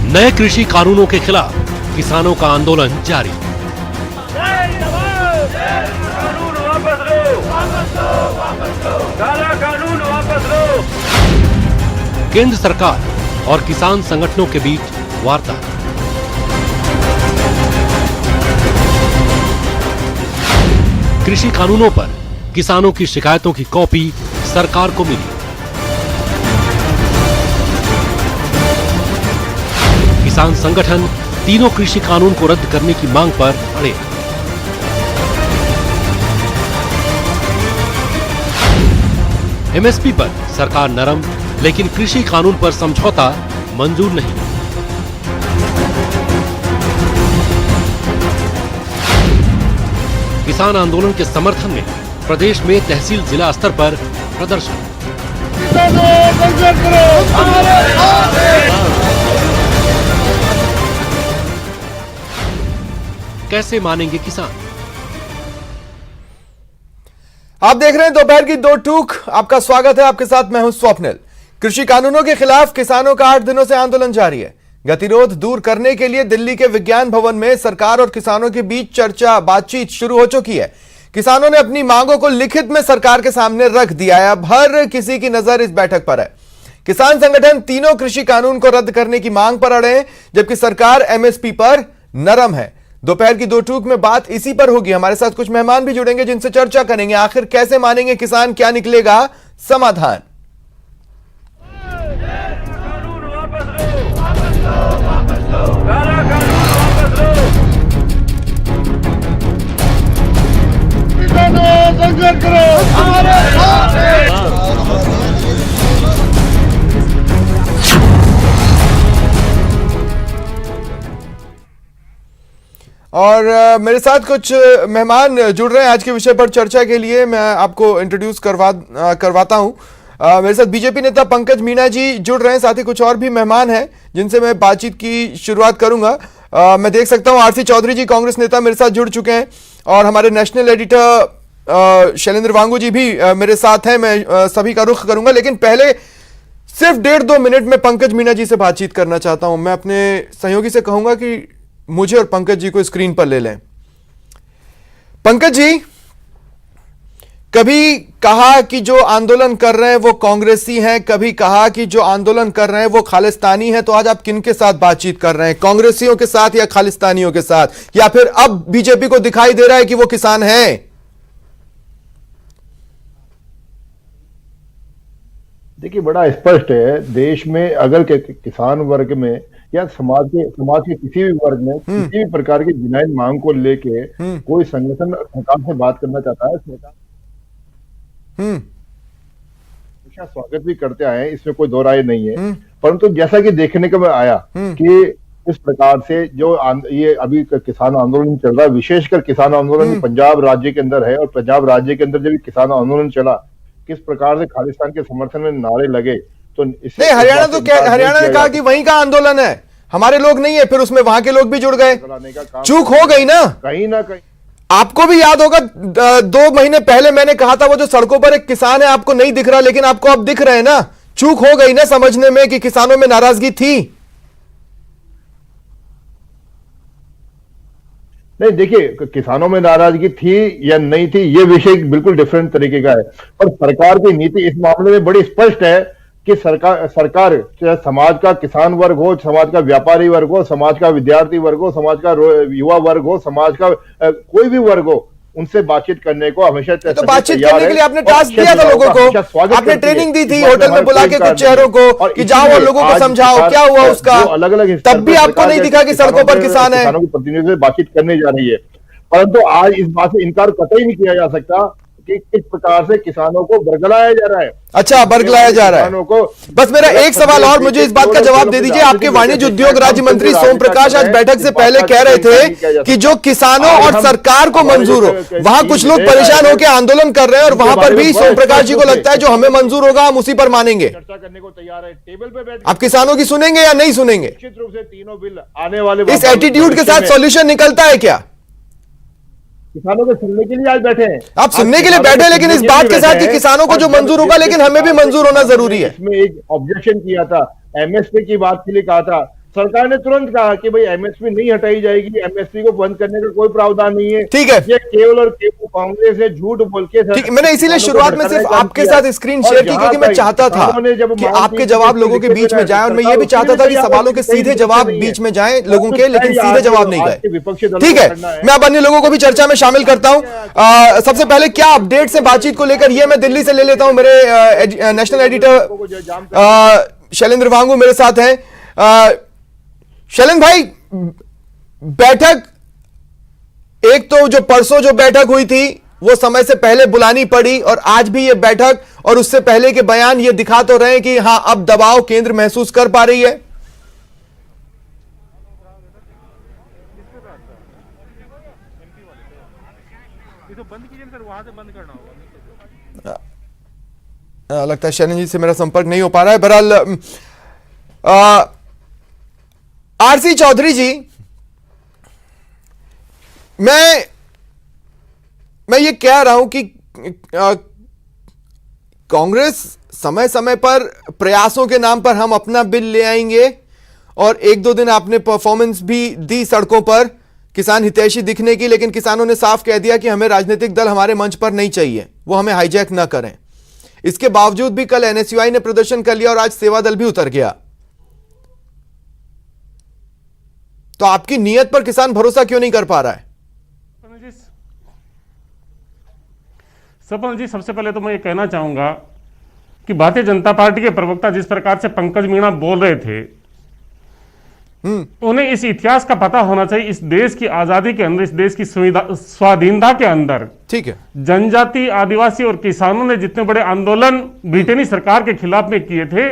नए कृषि कानूनों के खिलाफ किसानों का आंदोलन जारी। कानून वापस लो, काला कानून वापस लो। केंद्र सरकार और किसान संगठनों के बीच वार्ता। कृषि कानूनों पर किसानों की शिकायतों की कॉपी सरकार को मिली। किसान संगठन तीनों कृषि कानून को रद्द करने की मांग पर अड़े। एमएसपी पर सरकार नरम, लेकिन कृषि कानून पर समझौता मंजूर नहीं। किसान आंदोलन के समर्थन में प्रदेश में तहसील जिला स्तर पर प्रदर्शन। कैसे मानेंगे किसान? आप देख रहे हैं दोपहर की दो टूक। आपका स्वागत है। आपके साथ मैं हूं स्वप्निल। कृषि कानूनों के खिलाफ किसानों का 8 दिनों से आंदोलन जारी है। गतिरोध दूर करने के लिए दिल्ली के विज्ञान भवन में सरकार और किसानों के बीच चर्चा बातचीत शुरू हो चुकी है। किसानों ने अपनी मांगों को लिखित में सरकार के सामने रख दिया है। अब हर किसी की नजर इस बैठक पर है। किसान संगठन तीनों कृषि कानून को रद्द करने की मांग पर अड़े हैं, जबकि सरकार एमएसपी पर नरम है। दोपहर की दो टूक में बात इसी पर होगी। हमारे साथ कुछ मेहमान भी जुड़ेंगे जिनसे चर्चा करेंगे आखिर कैसे मानेंगे किसान, क्या निकलेगा समाधान। कानून वापस लो, काला कानून वापस लो। किसानों संघर्ष करो, हमारे साथ है। और मेरे साथ कुछ मेहमान जुड़ रहे हैं आज के विषय पर चर्चा के लिए। मैं आपको इंट्रोड्यूस करवाता हूं। मेरे साथ बीजेपी नेता पंकज मीणा जी जुड़ रहे हैं, साथ ही कुछ और भी मेहमान हैं जिनसे मैं बातचीत की शुरुआत करूंगा। मैं देख सकता हूं आरसी चौधरी जी कांग्रेस नेता मेरे साथ जुड़ चुके हैं और हमारे नेशनल एडिटर शैलेंद्र वांगू जी भी मेरे साथ हैं। मैं सभी का रुख करूंगा, लेकिन पहले सिर्फ 1.5-2 मिनट में पंकज मीणा जी से बातचीत करना चाहता हूं। मैं अपने सहयोगी से कहूंगा कि मुझे और पंकज जी को स्क्रीन पर ले लें। पंकज जी, कभी कहा कि जो आंदोलन कर रहे हैं वो कांग्रेसी हैं, कभी कहा कि जो आंदोलन कर रहे हैं वो खालिस्तानी हैं, तो आज आप किन के साथ बातचीत कर रहे हैं, कांग्रेसियों के साथ या खालिस्तानियों के साथ, या फिर अब बीजेपी को दिखाई दे रहा है कि वो किसान हैं? देखिए, बड़ा स्पष्ट है। देश में अगर किसान वर्ग में या समाज के किसी भी वर्ग में किसी भी प्रकार की जिनायत मांग को लेके कोई संगठन सरकार से बात करना चाहता है, सरकार हमेशा स्वागत भी करते आए हैं, इसमें कोई दो राय नहीं है। परंतु जैसा कि देखने को आया कि इस प्रकार से जो ये अभी किसान आंदोलन चल रहा है, विशेषकर किसान आंदोलन पंजाब राज्य के अंदर है, और पंजाब राज्य के अंदर जब किसान आंदोलन चला, किस प्रकार से खालिस्तान के समर्थन में नारे लगे, तो नहीं, हरियाणा तो क्या, हरियाणा ने कहा कि वहीं का आंदोलन है, हमारे लोग नहीं है, फिर उसमें वहां के लोग भी जुड़ गए। चूक हो गई ना कहीं। आपको भी याद होगा 2 महीने पहले मैंने कहा था वो जो सड़कों पर एक किसान है आपको नहीं दिख रहा, लेकिन आपको अब दिख रहे हैं ना। चूक हो गई ना समझने में कि किसानों में नाराजगी थी। नहीं, देखिए, किसानों में नाराजगी थी या नहीं थी, ये विषय बिल्कुल डिफरेंट तरीके का है। और सरकार की नीति इस मामले में बड़ी स्पष्ट है कि सरकार चाहे समाज का किसान वर्ग हो, समाज का व्यापारी वर्ग हो, समाज का विद्यार्थी वर्ग हो, समाज का युवा वर्ग हो, समाज का कोई भी वर्ग हो, उनसे बातचीत करने को हमेशा तो बातचीत करने के लिए आपने टास्क दिया था लोगों को, आपने ट्रेनिंग दी थी होटल में बुला के कुछ चेहरों को कि जाओ और लोगों को समझाओ, क्या हुआ उसका? अलग-अलग तब भी आपको नहीं दिखा कि सड़कों पर किसान है। किसानों के प्रतिनिधियों से बातचीत करने जा रही है, परंतु आज इस बात से इनकार कतई नहीं किया जा सकता कि किस प्रकार से किसानों को बरगलाया जा रहा है। अच्छा, बरगलाया जा रहा है। बस मेरा एक सवाल और, मुझे इस बात का जवाब दे दीजिए। आपके वाणिज्य उद्योग राज्य मंत्री सोम प्रकाश आज बैठक से पहले कह रहे थे कि जो किसानों और सरकार को मंजूर हो, वहां कुछ लोग परेशान होकर आंदोलन कर रहे हैं, और वहां पर भी सोम प्रकाश जी को लगता है जो हमें मंजूर होगा हम उसी पर मानेंगे। चर्चा करने को तैयार है, टेबल पे बैठ। आप किसानों की सुनेंगे या नहीं सुनेंगे? निश्चित रूप से तीनों बिल आने वाले इस एटीट्यूड के साथ सॉल्यूशन निकलता है क्या? किसानों को सुनने के लिए आज बैठे हैं। आप सुनने के लिए बैठे, लेकिन इस बात के साथ कि किसानों को जो मंजूर होगा, लेकिन हमें भी मंजूर होना जरूरी है। इसमें एक ऑब्जेक्शन किया था, एमएसपी की बात के लिए कहा था, सरकार ने तुरंत कहा कि भाई एमएसपी नहीं हटाई जाएगी, एमएसपी को बंद करने का कोई प्रावधान नहीं है। ठीक है, ये केवल और केवल कांग्रेस है, झूठ बोल के। ठीक, मैंने इसीलिए शुरुआत में सिर्फ आपके साथ स्क्रीन शेयर की क्योंकि मैं चाहता था कि आपके जवाब लोगों के बीच में जाए, और मैं ये भी चाहता था कि सवालों के सीधे जवाब बीच में जाए लोगों के, लेकिन सीधे जवाब नहीं गए। ठीक है, मैं अब अन्य लोगों को भी चर्चा में शामिल करता हूं। सबसे पहले क्या अपडेट्स है बातचीत को लेकर, ये मैं दिल्ली से ले लेता हूं। मेरे नेशनल एडिटर शैलेंद्र वांगू मेरे साथ हैं। शैलेंद्र भाई, बैठक, एक तो जो परसों जो बैठक हुई थी वो समय से पहले बुलानी पड़ी, और आज भी ये बैठक और उससे पहले के बयान ये दिखा तो रहे हैं कि हां अब दबाव केंद्र महसूस कर पा रही है। लगता है शैलेंद्र जी से मेरा संपर्क नहीं हो पा रहा है। बहरहाल आरसी चौधरी जी, मैं ये कह रहा हूं कि कांग्रेस समय समय पर प्रयासों के नाम पर हम अपना बिल ले आएंगे, और एक दो दिन आपने परफॉर्मेंस भी दी सड़कों पर किसान हितैषी दिखने की, लेकिन किसानों ने साफ कह दिया कि हमें राजनीतिक दल हमारे मंच पर नहीं चाहिए, वो हमें हाईजैक ना करें। इसके बावजूद भी कल एनएसयूआई ने प्रदर्शन कर लिया और आज सेवा दल भी उतर गया। तो आपकी नीयत पर किसान भरोसा क्यों नहीं कर पा रहा है? सपन जी, सबसे पहले तो मैं ये कहना चाहूंगा कि भारतीय जनता पार्टी के प्रवक्ता जिस प्रकार से पंकज मीणा बोल रहे थे, उन्हें इस इतिहास का पता होना चाहिए। इस देश की आजादी के अंदर, इस देश की स्वाधीनता के अंदर, ठीक है, जनजाति, आदिवासी और किसानों ने जितने बड़े आंदोलन ब्रिटेनी सरकार के खिलाफ में किए थे,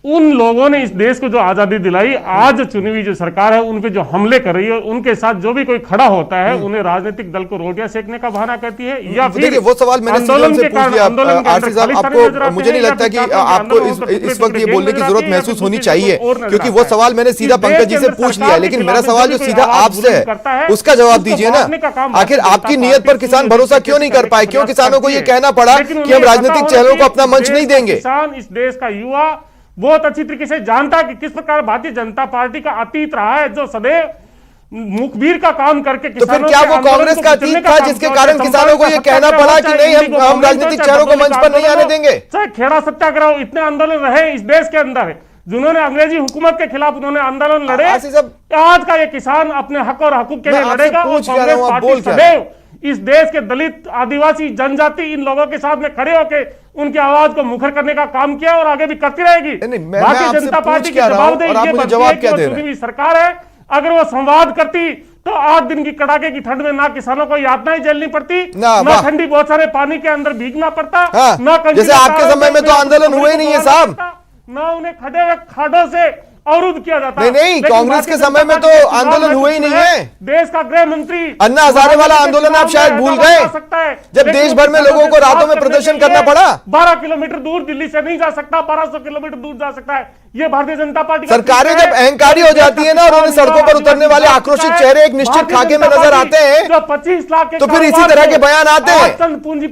उन लोगों ने इस देश को जो आजादी दिलाई, आज जो चुनी हुई जो सरकार है उन पे जो हमले कर रही है, उनके साथ जो भी कोई खड़ा होता है उन्हें राजनीतिक दल को रोटियां सेकने का बहाना कहती है, या फिर वो सवाल मैंने आंदोलन से पूछ लिया। आरसी साहब, आपको, मुझे नहीं लगता कि आपको इस वक्त ये बोलने की जरूरत महसूस होनी चाहिए, क्योंकि वो सवाल मैंने सीधा पंकज जी से पूछ लिया, लेकिन मेरा सवाल जो सीधा आपसे है उसका जवाब दीजिए ना। आखिर आपकी नीयत पर किसान भरोसा क्यों नहीं कर पाए? क्यों किसानों को ये कहना पड़ा कि हम राजनीतिक चेहरों को अपना मंच नहीं देंगे? किसान, इस देश का युवा बहुत अच्छी तरीके से जानता है कि किस प्रकार भारतीय जनता पार्टी का अतीत रहा है, जो सदैव मुखबिर का काम करके तो फिर क्या वो कांग्रेस का अतीत था जिसके कारण किसानों को ये कहना पड़ा कि नहीं, हम राजनीतिक चेहरों को मंच पर नहीं आने देंगे? चाहे खेड़ा सत्याग्रह, इतने आंदोलन रहे इस देश के अंदर, जिन्होंने अंग्रेजी हुकूमत के खिलाफ उन्होंने आंदोलन लड़े, आज का ये किसान अपने हक और हकूक के लिए लड़ेगा। और कांग्रेस पार्टी सदैव इस देश के दलित, आदिवासी, जनजाति, इन लोगों के साथ में खड़े होकर उनकी आवाज को मुखर करने का काम किया और आगे भी करती रहेगी। भारतीय जनता पार्टी की जवाबदेही ये बनती है कि वो चुनी हुई सरकार है, अगर वो संवाद करती तो 8 दिन की कड़ाके की ठंड में ना किसानों को यातनाएं झेलनी पड़ती, ना ठंडी बहुत सारे पानी के अंदर भीगना पड़ता, ना जैसे आपके समय में तो आंदोलन हुए नहीं है साहब, ना उन्हें खड़े हुए खाडों से अवरुद्ध किया जाता है। नहीं, कांग्रेस के समय में तो आंदोलन हुए ही नहीं है। देश का गृह मंत्री अन्ना हजारे वाला आंदोलन आप शायद भूल गए, जब देश भर में लोगों को रातों में प्रदर्शन करना पड़ा। 12 किलोमीटर दूर दिल्ली से नहीं जा सकता, 1200 किलोमीटर दूर जा सकता है। ये भारतीय जनता पार्टी सरकारें जब अहंकारी हो जाती है ना, और उन्हें सड़कों पर उतरने वाले आक्रोशित चेहरे एक निश्चित खाके में नजर आते हैं, जो 25 लाख तो फिर इसी तरह के बयान आते हैं।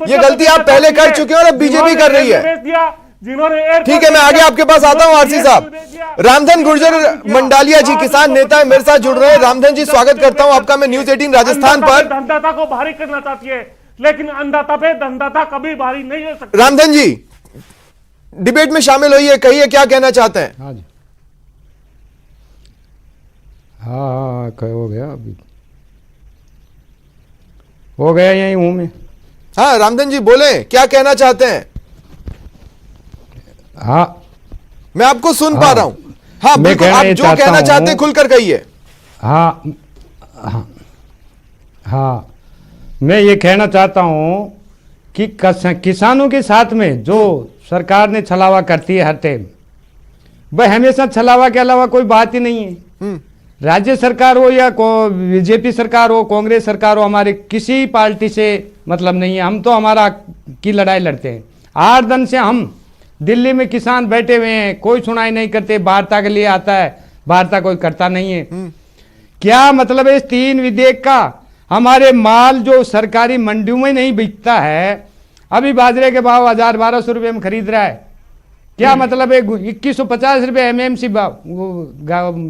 ये गलती आप पहले कर चुके हैं और अब बीजेपी कर रही है। ठीक है, मैं आगे आपके पास आता हूं आरसी साहब। रामधन गुर्जर मंडालिया जी किसान नेता है, मेरे साथ जुड़ रहे हैं। रामधन जी, स्वागत करता हूं आपका मैं न्यूज 18 राजस्थान पर। धनदाता को भारी करना चाहती है, लेकिन अन्नदाता पे धनदाता कभी भारी नहीं हो सकता। रामधन जी, डिबेट में शामिल होइए, कहिए क्या कहना चाहते हैं। हाँ जी, हाँ हो गया, अभी हो गया, यही हूं मैं। हाँ रामधन जी बोले, क्या कहना चाहते हैं? हाँ, मैं आपको सुन पा रहा हूं। हाँ बिल्कुल, आप जो कहना चाहते हैं खुलकर कहिए। हाँ हाँ हाँ, मैं ये कहना चाहता हूं कि किसानों के साथ में जो सरकार ने छलावा करती है हर टाइम, वह हमेशा छलावा के अलावा कोई बात ही नहीं है। राज्य सरकार हो या बीजेपी सरकार हो, कांग्रेस सरकार हो, हमारे किसी पार्टी से मतलब नहीं है। हम तो हमारा की लड़ाई लड़ते हैं। 8 दिन से हम दिल्ली में किसान बैठे हुए हैं, कोई सुनाई नहीं करते। वार्ता के लिए आता है, वार्ता कोई करता नहीं है। क्या मतलब है इस 3 विधेयक का? हमारे माल जो सरकारी मंडियों में नहीं बिकता है, अभी बाजरे के भाव 1000-1200 रुपये में खरीद रहा है, क्या मतलब है 2150 रुपए एमएमसी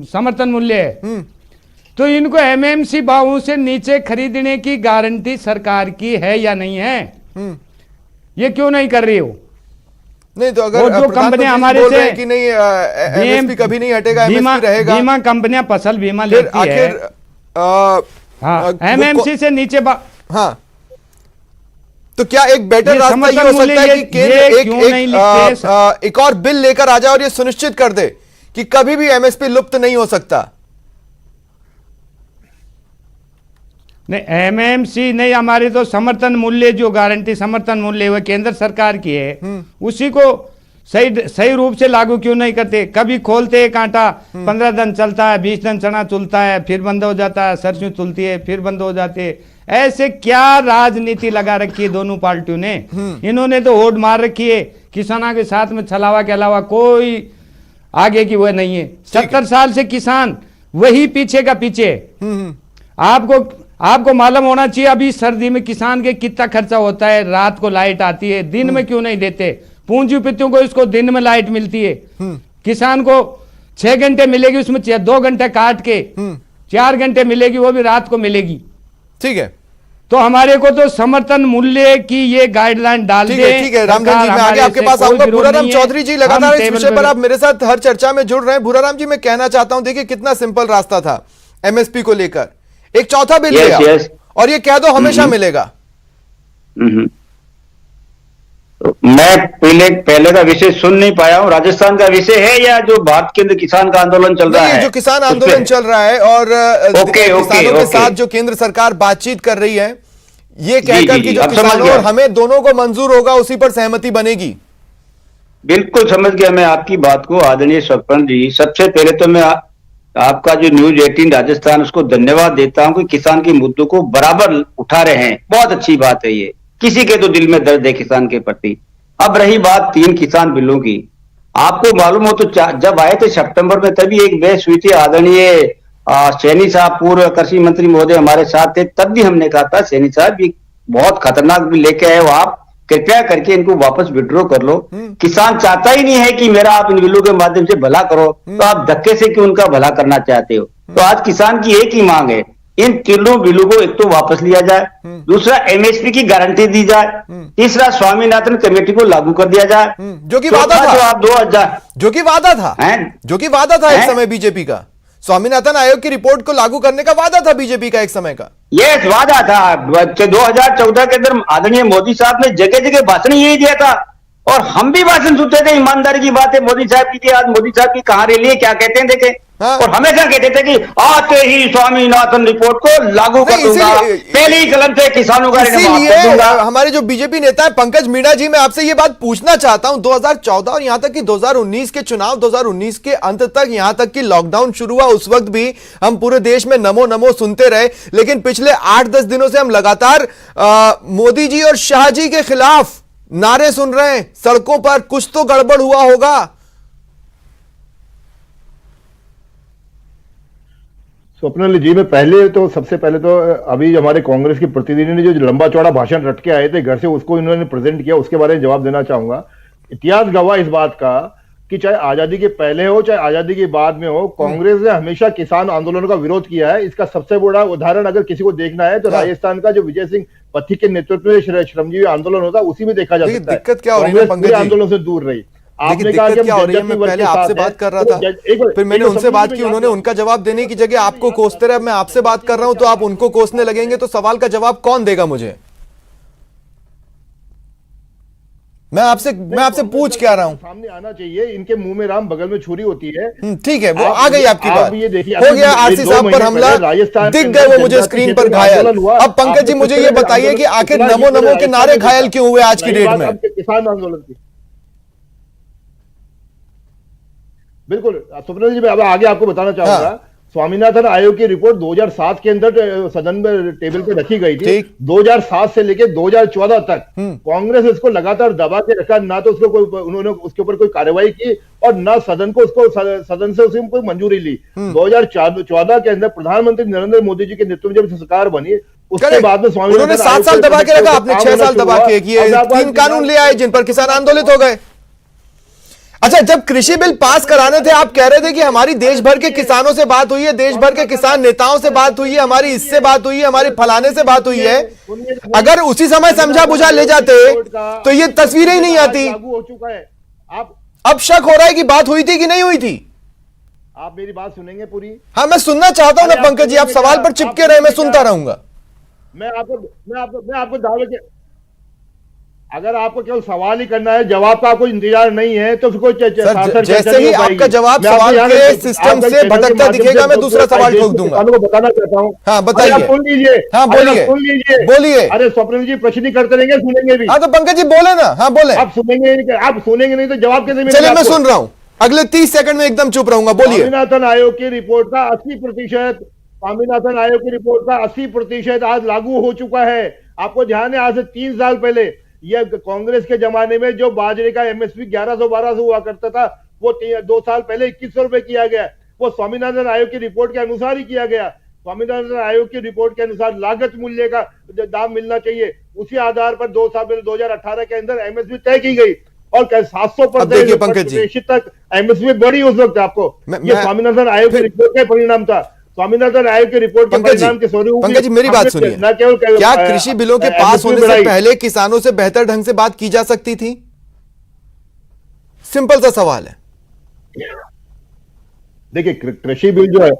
समर्थन मूल्य है, तो इनको एमएमसी भावों से नीचे खरीदने की गारंटी सरकार की है या नहीं है? ये क्यों नहीं कर रही हो? नहीं तो अगर जो कंपनियां हमारे से कि नहीं एमएसपी कभी नहीं हटेगा, एमएसपी रहेगा, बीमा कंपनियां फसल बीमा लेती है, हाँ एमएमसी से नीचे हाँ, तो क्या एक बेटर रास्ता ये हो सकता है कि केंद्र एक और बिल लेकर आ जाए और ये सुनिश्चित कर दे कि कभी भी एमएसपी लुप्त नहीं हो सकता? नहीं, एमएमसी नहीं, हमारी तो समर्थन मूल्य जो गारंटी समर्थन मूल्य वो केंद्र सरकार की है, उसी को सही रूप से लागू क्यों नहीं करते? कभी खोलते एक आटा 15 दिन चलता है, 20 दिन चना चुलता है, फिर बंद हो जाता है, सरसों चुलती है, फिर बंद हो जाते है। ऐसे क्या राजनीति लगा रखी है दोनों पार्टियों ने? इन्होंने तो होड़ मार रखी है, किसानों के साथ में छलावा के अलावा कोई आगे की वो नहीं है। 70 साल से किसान वही पीछे का पीछे। आपको मालूम होना चाहिए अभी सर्दी में किसान के कितना खर्चा होता है, रात को लाइट आती है, दिन में क्यों नहीं देते? पूंजीपतियों को इसको दिन में लाइट मिलती है, किसान को 6 घंटे मिलेगी, उसमें 2 घंटे काट के 4 घंटे मिलेगी, वो भी रात को मिलेगी। ठीक है, तो हमारे को तो समर्थन मूल्य की ये गाइडलाइन डाल दे। ठीक है रामधन जी, मैं आगे आपके पास आऊंगा। भूराराम चौधरी जी लगातार इस विषय पर आप मेरे साथ हर चर्चा में जुड़ रहे हैं। भूराराम जी, मैं कहना चाहता हूं, देखिए कितना सिंपल रास्ता था एमएसपी को लेकर, एक चौथा बिल लिया और ये कह दो हमेशा मिलेगा। मैं पहले का विषय सुन नहीं पाया हूँ, राजस्थान का विषय है या जो भारत केंद्र किसान का आंदोलन चल रहा है? जो किसान आंदोलन चल रहा है और किसानों के साथ जो केंद्र सरकार बातचीत कर रही है, ये कहकर कि जो किसानों और हमें दोनों को मंजूर होगा उसी पर सहमति बनेगी। बिल्कुल समझ गया मैं आपकी बात को आदरणीय स्वप्न जी। सबसे पहले तो मैं आपका जो न्यूज 18 राजस्थान उसको धन्यवाद देता हूं कि किसान के मुद्दों को बराबर उठा रहे हैं, बहुत अच्छी बात है ये। किसी के तो दिल में दर्द है किसान के प्रति। अब रही बात 3 किसान बिलों की, आपको मालूम हो तो जब आए थे सितंबर में तभी एक बहस हुई थी, आदरणीय सैनी साहब पूर्व कृषि मंत्री महोदय हमारे साथ थे, तब भी हमने कहा था सैनी साहब ये बहुत खतरनाक बिल लेके आए हो, आप कृपया करके इनको वापस विड्रॉ कर लो। किसान चाहता ही नहीं है कि मेरा आप इन बिलों के माध्यम से भला करो, तो आप धक्के से क्यों उनका भला करना चाहते हो? तो आज किसान की एक ही मांग है, इन तीनों बिलों को एक तो वापस लिया जाए, दूसरा एमएसपी की गारंटी दी जाए, तीसरा स्वामीनाथन कमेटी को लागू कर दिया जाए, जो कि वादा था, जो कि वादा था एक समय बीजेपी का। स्वामीनाथन आयोग की रिपोर्ट को लागू करने का वादा था बीजेपी का एक समय का। यस, वादा था। 2014 के अंदर आदरणीय मोदी साहब ने जगह जगह भाषण यही दिया था और हम भी भाषण सुनते थे। ईमानदारी की बात है मोदी साहब की, आज मोदी साहब की कहां रैली है, क्या कहते हैं देखें। और हमेशा कहते थे कि आते ही स्वामीनाथन रिपोर्ट को लागू कर दूंगा, पहली कलम से किसानों का ऋण माफ कर दूंगा। हमारे जो बीजेपी नेता है पंकज मीणा जी, मैं आपसे ये बात पूछना चाहता हूं, 2014 और यहां तक कि 2019 के चुनाव, 2019 के अंत तक, यहां तक कि लॉकडाउन शुरू हुआ उस वक्त भी हम पूरे देश में नमो नमो सुनते रहे, लेकिन पिछले 8-10 दिनों से हम लगातार मोदी जी और शाह जी के खिलाफ नारे सुन रहे हैं सड़कों पर। कुछ तो गड़बड़ हुआ होगा। स्वप्निल जी, मैं सबसे पहले तो अभी हमारे कांग्रेस के प्रतिनिधि ने जो लंबा चौड़ा भाषण रट के आए थे घर से, उसको इन्होंने प्रेजेंट किया, उसके बारे में जवाब देना चाहूंगा। इतिहास गवाह इस बात का कि चाहे आजादी के पहले हो चाहे आजादी के बाद में हो, कांग्रेस ने हमेशा किसान आंदोलन का विरोध किया है। इसका सबसे बड़ा उदाहरण अगर किसी को देखना है तो राजस्थान का जो विजय सिंह पथिक के नेतृत्व में श्रमजीवी आंदोलन होता, उसी में देखा जा सकता है। दिक्कत क्या हो रही है पंकज जी? आंदोलन से दूर रही। आपने कहा कि मैं पहले आपसे बात कर रहा था, फिर मैंने उनसे बात की, उन्होंने उनका जवाब देने की जगह आपको कोसते रहे। मैं आपसे बात कर रहा हूं तो आप उनको कोसने लगेंगे, तो सवाल का जवाब कौन देगा मुझे? मैं आपसे पूछ क्या रहा हूं? सामने आना चाहिए, इनके मुंह में राम बगल में छुरी होती है। ठीक है, वो आ गई आपकी बात। ये देखिए, हो गया आरसी साहब पर हमला, दिख गए वो मुझे स्क्रीन पर घायल। अब पंकज जी मुझे ये बताइए कि आखिर नमो नमो के नारे घायल क्यों हुए आज की डेट में? किसान आंदोलन की बिल्कुल स्वप्निल जी, मैं अब आगे आपको बताना चाहूंगा। स्वामीनाथन आयोग की रिपोर्ट 2007 के अंदर सदन में टेबल पे रखी गई थी। 2007 से लेकर 2014 तक कांग्रेस इसको लगातार दबा के रखा, ना तो उसको उन्होंने उसके ऊपर कोई कार्रवाई की और ना सदन से उसे कोई मंजूरी ली। 2014 के अंदर प्रधानमंत्री नरेंद्र मोदी जी के नेतृत्व में जब सरकार बनी, उसके बाद में स्वामीनाथन उन्होंने 7 साल दबा के रखा, आपने 6 साल दबा के 3 कानून ले आए जिन पर किसान आंदोलित हो गए। अच्छा, जब कृषि बिल पास कराने थे आप कह रहे थे कि हमारी देश भर के किसानों से बात हुई है, देश भर के किसान नेताओं से बात हुई है, हमारी इससे बात हुई है, हमारी फलाने से बात हुई है। अगर उसी समय समझा बुझा ले जाते तो ये तस्वीरें ही नहीं आती। हो चुका है। अब शक हो रहा है कि बात हुई थी कि नहीं हुई थी। आप मेरी बात सुनेंगे पूरी? हाँ, मैं सुनना चाहता हूं ना पंकज जी, आप सवाल पर चिपके रहे, मैं सुनता रहूंगा। मैं आपको दावे के, अगर आपको केवल सवाल ही करना है, जवाब का आपको इंतजार नहीं है तो फिर कोई जैसे ही आपका जवाब सवाल के सिस्टम से भटकता दिखेगा, मैं दूसरा सवाल ठोक दूंगा। आपको बताना चाहता हूँ। हाँ बताइए। सुन लीजिए। हाँ बोलिए, सुन लीजिए, बोलिए। अरे स्वप्निल जी प्रश्न ही करते रहेंगे, सुनेंगे भी। हाँ तो पंकज जी बोले ना। हाँ बोले। आप सुनेंगे नहीं तो जवाब कैसे मिलेगा? चलिए मैं सुन रहा हूँ, अगले 30 सेकंड में एकदम चुप रहूंगा, बोलिए। स्वामीनाथन आयोग की रिपोर्ट का 80%, स्वामीनाथन आयोग की रिपोर्ट का 80% आज लागू हो चुका है। आपको ध्यान है, आज से 3 साल पहले यह कांग्रेस के जमाने में जो बाजरे का एमएसपी 1100-1200 हुआ करता था, वो 2 साल पहले 2100 रुपए किया गया। वो स्वामीनाथन आयोग की रिपोर्ट के अनुसार ही किया गया। स्वामीनाथन आयोग की रिपोर्ट के अनुसार लागत मूल्य का दाम मिलना चाहिए, उसी आधार पर 2 साल पहले 2018 के अंदर एमएसपी तय की गई और 700% तक एमएसपी बढ़ी उस वक्त। आपको ये स्वामीनाथन आयोग की रिपोर्ट का परिणाम था। स्वामीनाथन आयोग की रिपोर्ट के परिणाम के स्वरूप। पंकज जी मेरी बात सुनिए, क्या कृषि बिलों के पास होने से पहले किसानों से बेहतर ढंग से बात की जा सकती थी? सिंपल सा सवाल है। देखिए, कृषि बिल जो है,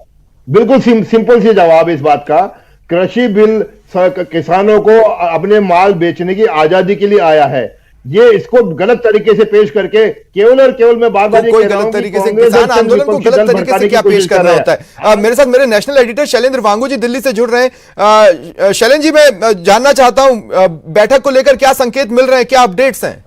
बिल्कुल सिंपल सी जवाब है इस बात का। कृषि बिल किसानों को अपने माल बेचने की आजादी के लिए आया है। ये इसको गलत तरीके से पेश करके केवल और केवल मैं बार-बार ये कह रहा हूं, तरीके से किसान आंदोलन को गलत तरीके से क्या पेश कर रहा होता है। मेरे साथ मेरे नेशनल एडिटर शैलेंद्र वांगू जी दिल्ली से जुड़ रहे हैं। शैलेंद्र जी, मैं जानना चाहता हूं बैठक को लेकर क्या संकेत मिल रहे हैं, क्या अपडेट्स हैं?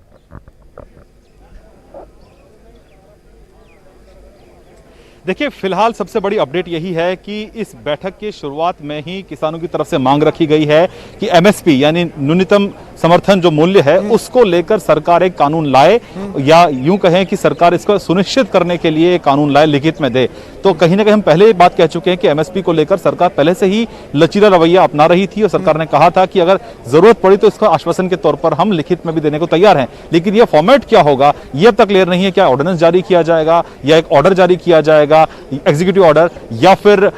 देखिए, फिलहाल सबसे बड़ी अपडेट यही है कि इस बैठक की शुरुआत में ही किसानों की तरफ से मांग रखी गई है कि एमएसपी यानी न्यूनतम समर्थन जो मूल्य है उसको लेकर सरकार एक कानून लाए, या यूं कहें कि सरकार इसको सुनिश्चित करने के लिए कानून लाए, लिखित में दे। तो कहीं ना कहीं हम पहले ही बात कह चुके हैं कि एमएसपी को लेकर सरकार पहले से ही लचीला रवैया अपना रही थी और सरकार ने कहा था कि अगर जरूरत पड़ी तो इसका आश्वासन के तौर पर हम लिखित में भी देने को तैयार हैं। लेकिन यह फॉर्मेट क्या होगा ये अब तक क्लियर नहीं है। क्या ऑर्डिनेंस जारी किया जाएगा या एक ऑर्डर जारी किया जाएगा, एग्जीक्यूटिव ऑर्डर, या फिर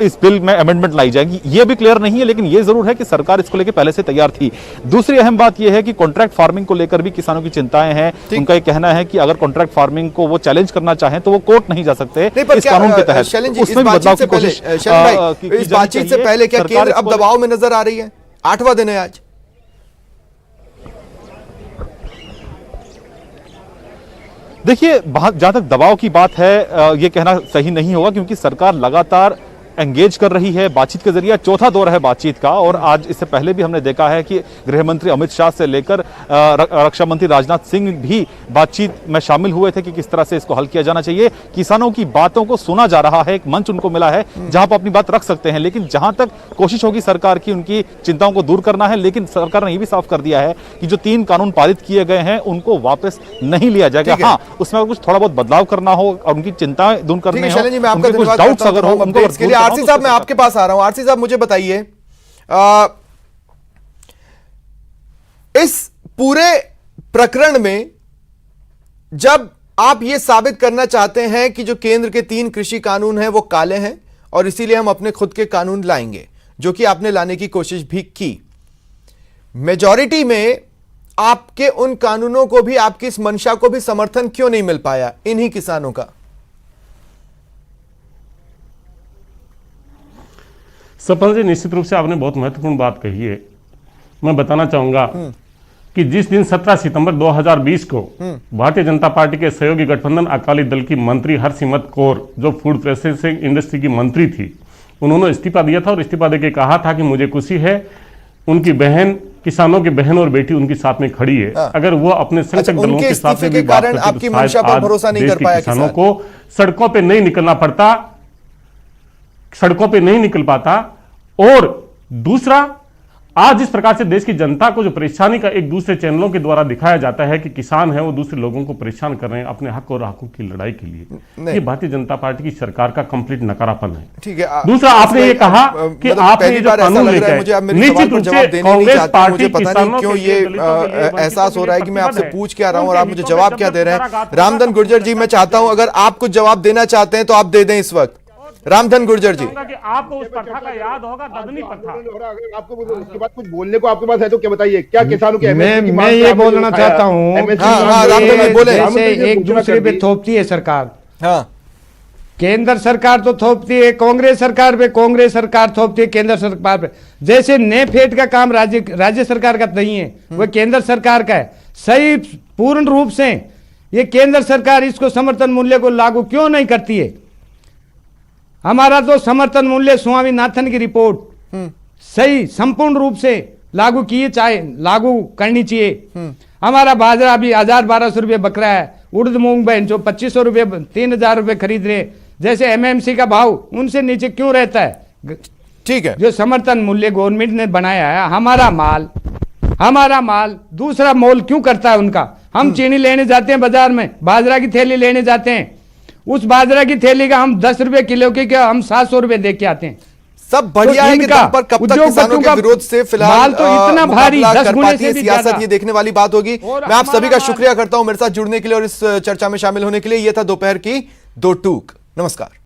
इस बिल में अमेंडमेंट लाई जाएगी, यह भी क्लियर नहीं है। लेकिन यह जरूर है कि सरकार इसको लेकर पहले से तैयार थी। दूसरी अहम बात यह है कि कॉन्ट्रैक्ट फार्मिंग को लेकर भी किसानों की चिंताएं हैं। उनका यह कहना है कि अगर कॉन्ट्रैक्ट फार्मिंग को वो चैलेंज करना चाहें तो वो कोर्ट नहीं जा सकते इस कानून के तहत। उसमें भी बदलाव की कोशिश इस बातचीत से पहले क्या केंद्र अब दबाव में नजर आ रही है? 8वां दिन है आज। देखिए, जहां तक दबाव की बात है ये कहना सही नहीं होगा, क्योंकि सरकार लगातार एंगेज कर रही है बातचीत के जरिए। चौथा दौर है बातचीत का, और आज इससे पहले भी हमने देखा है कि गृह मंत्री अमित शाह से लेकर रक्षा मंत्री राजनाथ सिंह भी बातचीत में शामिल हुए थे कि किस तरह से इसको हल किया जाना चाहिए। किसानों की बातों को सुना जा रहा है, एक मंच उनको मिला है जहां पर अपनी बात रख सकते हैं। लेकिन जहां तक कोशिश होगी सरकार की उनकी चिंताओं को दूर करना है, लेकिन सरकार ने यह भी साफ कर दिया है कि जो 3 कानून पारित किए गए हैं उनको वापस नहीं लिया जाएगा। हाँ, उसमें कुछ थोड़ा बहुत बदलाव करना हो और उनकी चिंताएं दूर करने हो, उनके कुछ डाउट्स अगर हो उनको। आरसी साहब, मैं आपके पास आ रहा हूं। आरसी साहब, मुझे बताइए, इस पूरे प्रकरण में जब आप यह साबित करना चाहते हैं कि जो केंद्र के 3 कृषि कानून हैं वो काले हैं और इसीलिए हम अपने खुद के कानून लाएंगे, जो कि आपने लाने की कोशिश भी की, मेजॉरिटी में आपके उन कानूनों को भी, आपकी इस मंशा को भी समर्थन क्यों नहीं मिल पाया इन्हीं किसानों का? सपन जी, निश्चित रूप से आपने बहुत महत्वपूर्ण बात कही है। मैं बताना चाहूंगा कि जिस दिन 17 सितंबर 2020 को भारतीय जनता पार्टी के सहयोगी गठबंधन अकाली दल की मंत्री हरसिमरत कौर, जो फूड प्रोसेसिंग इंडस्ट्री की मंत्री थी, उन्होंने इस्तीफा दिया था और इस्तीफा देके कहा था कि मुझे खुशी है उनकी बहन, किसानों की बहन और बेटी उनके साथ में खड़ी है। अगर वो अपने संगठन दलों के साथ में भी बात करते आपकी मंशा पर भरोसा नहीं कर पाया, किसानों को सड़कों पे नहीं निकलना पड़ता, सड़कों पे नहीं निकल पाता। और दूसरा, आज जिस प्रकार से देश की जनता को जो परेशानी का एक दूसरे चैनलों के द्वारा दिखाया जाता है कि किसान है वो दूसरे लोगों को परेशान कर रहे हैं अपने हक और हकूक की लड़ाई के लिए, ये भारतीय जनता पार्टी की सरकार का कंप्लीट नकारापन है। ठीक है। दूसरा, आपने ये कहा कि आपने ये जो कानून लेकर निश्चित रूप से कांग्रेस पार्टी किसानों क्यों ये एहसास हो रहा है कि मैं आपसे पूछ क्या रहा हूं और आप मुझे जवाब क्या दे रहे हैं। रामधन गुर्जर जी, मैं चाहता हूं अगर आप कुछ जवाब देना चाहते हैं तो आप दे दें इस वक्त। रामधन गुर्जर जी, कि आपको उस प्रथा का याद होगा, ददनी प्रथा। आपको उसके बाद कुछ बोलने को आपके पास है तो क्या बताइए, क्या किसानों की मैं ये बोलना चाहता हूँ, जैसे एक दूसरे पे थोपती है सरकार। हाँ, केंद्र सरकार तो थोपती है कांग्रेस सरकार पे, कांग्रेस सरकार थोपती है केंद्र सरकार पे। जैसे नेफेड का काम राज्य सरकार का नहीं है, वह केंद्र सरकार का है। सही पूर्ण रूप से ये केंद्र सरकार इसको समर्थन मूल्य को लागू क्यों नहीं करती है? हमारा तो समर्थन मूल्य स्वामीनाथन की रिपोर्ट सही संपूर्ण रूप से लागू लागू करनी चाहिए। हमारा बाजरा अभी 1000-1200 रुपये बकरा है, उड़द मूंग बहन जो 2500 रुपये 3000 रुपये खरीद रहे, जैसे एमएमसी का भाव उनसे नीचे क्यों रहता है? ठीक है। जो समर्थन मूल्य गवर्नमेंट ने बनाया है, हमारा माल दूसरा मोल क्यों करता है उनका? हम चीनी लेने जाते हैं बाजार में, बाजरा की थैली लेने जाते हैं, उस बाजरा की थैली का हम 10 रुपए किलो की क्या हम 700 रुपए दे के आते हैं। सब बढ़िया है कि दम पर कब तक किसानों के विरोध से फिलहाल तो इतना भारी 10 गुने से भी सियासत, ज्यादा। ये देखने वाली बात होगी। मैं आप सभी का शुक्रिया करता हूं मेरे साथ जुड़ने के लिए और इस चर्चा में शामिल होने के लिए। यह था दोपहर की दो टूक। नमस्कार।